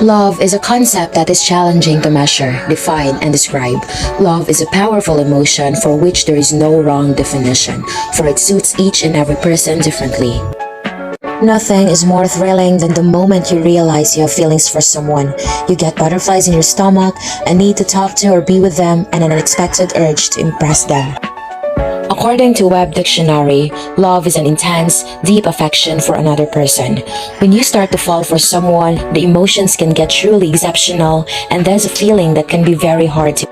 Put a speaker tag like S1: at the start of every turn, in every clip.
S1: Love is a concept that is challenging to measure, define, and describe. Love is a powerful emotion for which there is no wrong definition, for it suits each and every person differently. Nothing is more thrilling than the moment you realize you have feelings for someone. You get butterflies in your stomach, a need to talk to or be with them, and an unexpected urge to impress them. According to Web Dictionary, love is an intense, deep affection for another person. When you start to fall for someone, the emotions can get truly exceptional, and there's a feeling that can be very hard to.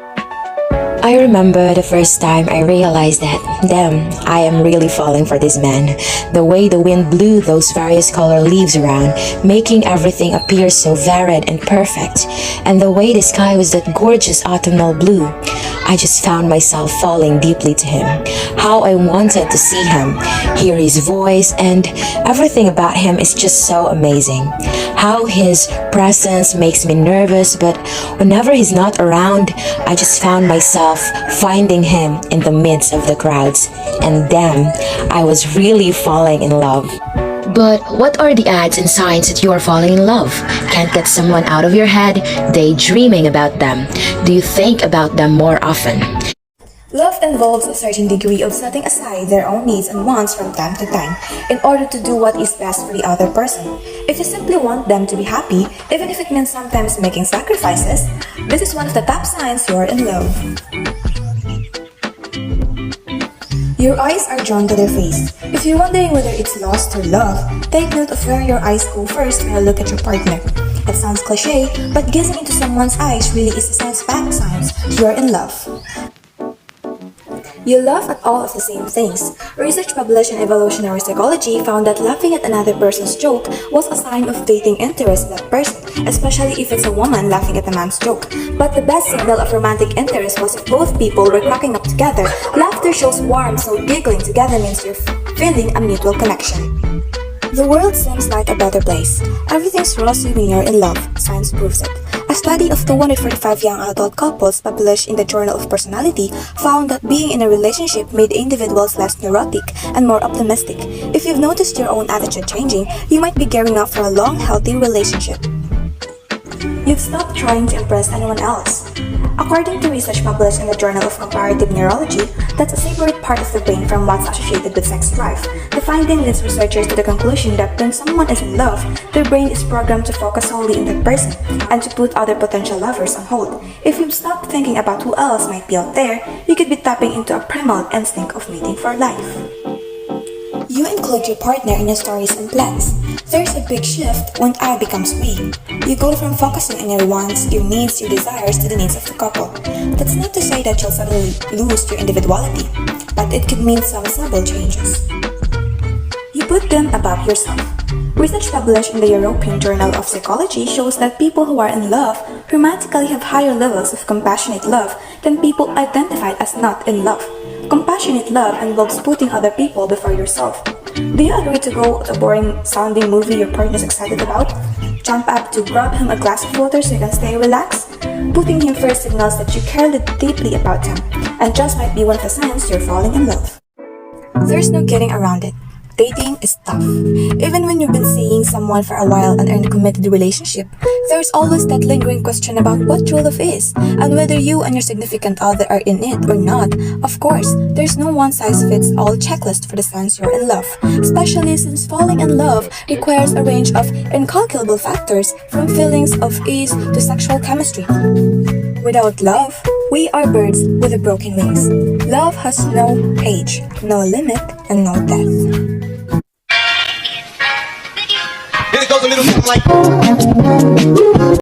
S1: I remember the first time I realized that, damn, I am really falling for this man. The way the wind blew those various color leaves around, making everything appear so varied and perfect, and the way the sky was that gorgeous autumnal blue. I just found myself falling deeply to him. How I wanted to see him, hear his voice, and everything about him is just so amazing. How his presence makes me nervous, but whenever he's not around, I just found myself finding him in the midst of the crowds. And damn, I was really falling in love. But what are the odds and signs that you are falling in love? Can't get someone out of your head, daydreaming about them. Do you think about them more often?
S2: Love involves a certain degree of setting aside their own needs and wants from time to time in order to do what is best for the other person. If you simply want them to be happy, even if it means sometimes making sacrifices, this is one of the top signs you're in love. Your eyes are drawn to their face. If you're wondering whether it's lust or love, take note of where your eyes go first when you look at your partner. It sounds cliche, but gazing into someone's eyes really is a science-backed sign you're in love. You laugh at all of the same things. Research published in Evolutionary Psychology found that laughing at another person's joke was a sign of dating interest in that person, especially if it's a woman laughing at a man's joke. But the best signal of romantic interest was if both people were cracking up together. Laughter shows warmth, so giggling together means you're feeling a mutual connection. The world seems like a better place. Everything's rosy when you're in love, science proves it. A study of 245 young adult couples published in the Journal of Personality found that being in a relationship made individuals less neurotic and more optimistic. If you've noticed your own attitude changing, you might be gearing up for a long, healthy relationship. You've stopped trying to impress anyone else. According to research published in the Journal of Comparative Neurology, that's a separate part of the brain from what's associated with sex drive. The finding leads researchers to the conclusion that when someone is in love, their brain is programmed to focus solely on that person and to put other potential lovers on hold. If you've stopped thinking about who else might be out there, you could be tapping into a primal instinct of mating for life. You include your partner in your stories and plans. There's a big shift when I becomes we. You go from focusing on your wants, your needs, your desires to the needs of the couple. That's not to say that you'll suddenly lose your individuality, but it could mean some subtle changes. You put them above yourself. Research published in the European Journal of Psychology shows that people who are in love romantically have higher levels of compassionate love than people identified as not in love. Compassionate love involves putting other people before yourself. Do you agree to go to a boring-sounding movie your partner is excited about? Jump up to grab him a glass of water so you can stay relaxed? Putting him first signals that you care deeply about him, and just might be one of the signs you're falling in love. There's no getting around it. Dating is tough. Even when you've been seeing someone for a while and are in a committed relationship, there's always that lingering question about what true love is and whether you and your significant other are in it or not. Of course, there's no one-size-fits-all checklist for the signs you're in love, especially since falling in love requires a range of incalculable factors from feelings of ease to sexual chemistry. Without love, we are birds with broken wings. Love has no age, no limit, and no death.
S3: It goes a little bit like